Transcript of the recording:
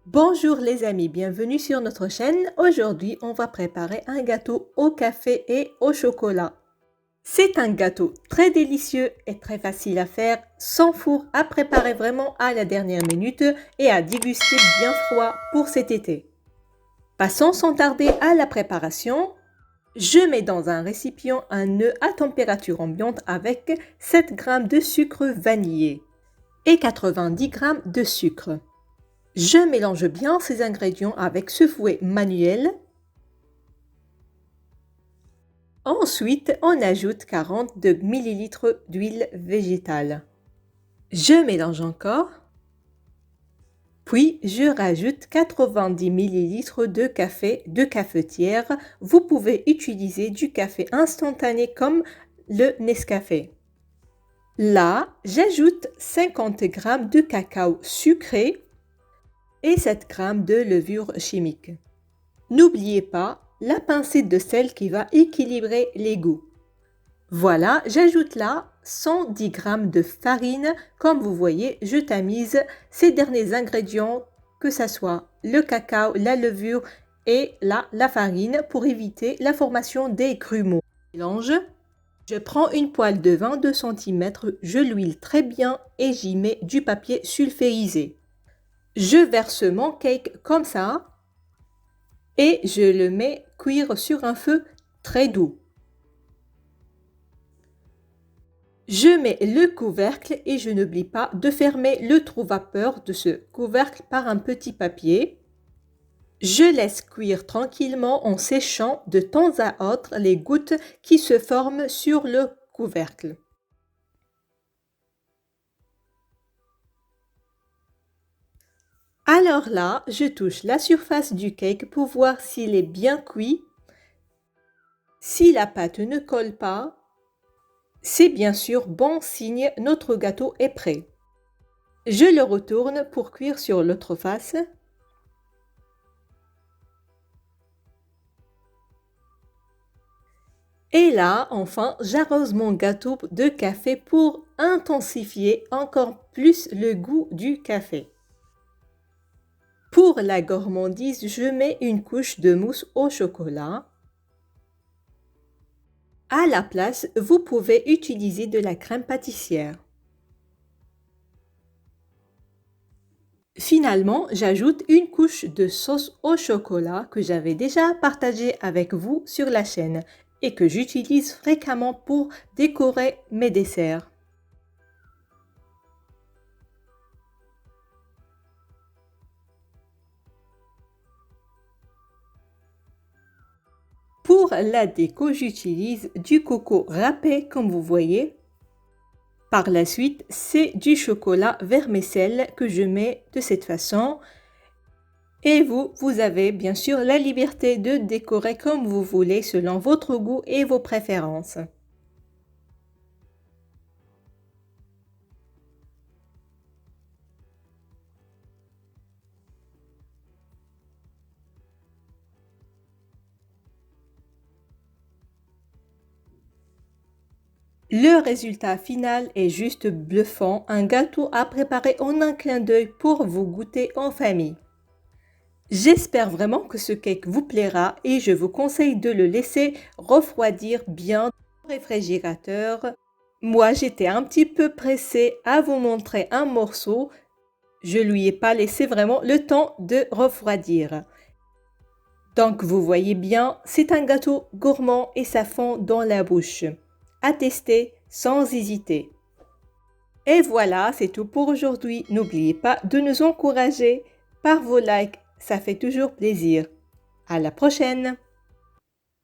Bonjour les amis, bienvenue sur notre chaîne. Aujourd'hui, on va préparer un gâteau au café et au chocolat. C'est un gâteau très délicieux et très facile à faire, sans four, à préparer vraiment à la dernière minute et à déguster bien froid pour cet été. Passons sans tarder à la préparation. Je mets dans un récipient un œuf à température ambiante avec 7 g de sucre vanillé et 90 g de sucre. Je mélange bien ces ingrédients avec ce fouet manuel. Ensuite, on ajoute 42 ml d'huile végétale. Je mélange encore. Puis, je rajoute 90 ml de café de cafetière. Vous pouvez utiliser du café instantané comme le Nescafé. Là, j'ajoute 50 g de cacao sucré et 7 g de levure chimique. N'oubliez pas la pincée de sel qui va équilibrer les goûts. Voilà, j'ajoute là 110 g de farine. Comme vous voyez, je tamise ces derniers ingrédients, que ce soit le cacao, la levure et là, la farine pour éviter la formation des grumeaux. Mélange. Je prends une poêle de 22 cm, je l'huile très bien et j'y mets du papier sulfurisé. Je verse mon cake comme ça et je le mets cuire sur un feu très doux. Je mets le couvercle et je n'oublie pas de fermer le trou vapeur de ce couvercle par un petit papier. Je laisse cuire tranquillement en séchant de temps à autre les gouttes qui se forment sur le couvercle. Alors là, je touche la surface du cake pour voir s'il est bien cuit. Si la pâte ne colle pas, c'est bien sûr bon signe, notre gâteau est prêt. Je le retourne pour cuire sur l'autre face. Et là, enfin, j'arrose mon gâteau de café pour intensifier encore plus le goût du café. Pour la gourmandise, je mets une couche de mousse au chocolat. À la place, vous pouvez utiliser de la crème pâtissière. Finalement, j'ajoute une couche de sauce au chocolat que j'avais déjà partagée avec vous sur la chaîne et que j'utilise fréquemment pour décorer mes desserts. Pour la déco, j'utilise du coco râpé comme vous voyez. Par la suite, c'est du chocolat vermicelle que je mets de cette façon. Et vous avez bien sûr la liberté de décorer comme vous voulez selon votre goût et vos préférences. Le résultat final est juste bluffant, un gâteau à préparer en un clin d'œil pour vous goûter en famille. J'espère vraiment que ce cake vous plaira et je vous conseille de le laisser refroidir bien au réfrigérateur. Moi, j'étais un petit peu pressée à vous montrer un morceau. Je lui ai pas laissé vraiment le temps de refroidir. Donc, vous voyez bien, c'est un gâteau gourmand et ça fond dans la bouche. À tester sans hésiter. Et voilà, c'est tout pour aujourd'hui. N'oubliez pas de nous encourager par vos likes, ça fait toujours plaisir. À la prochaine!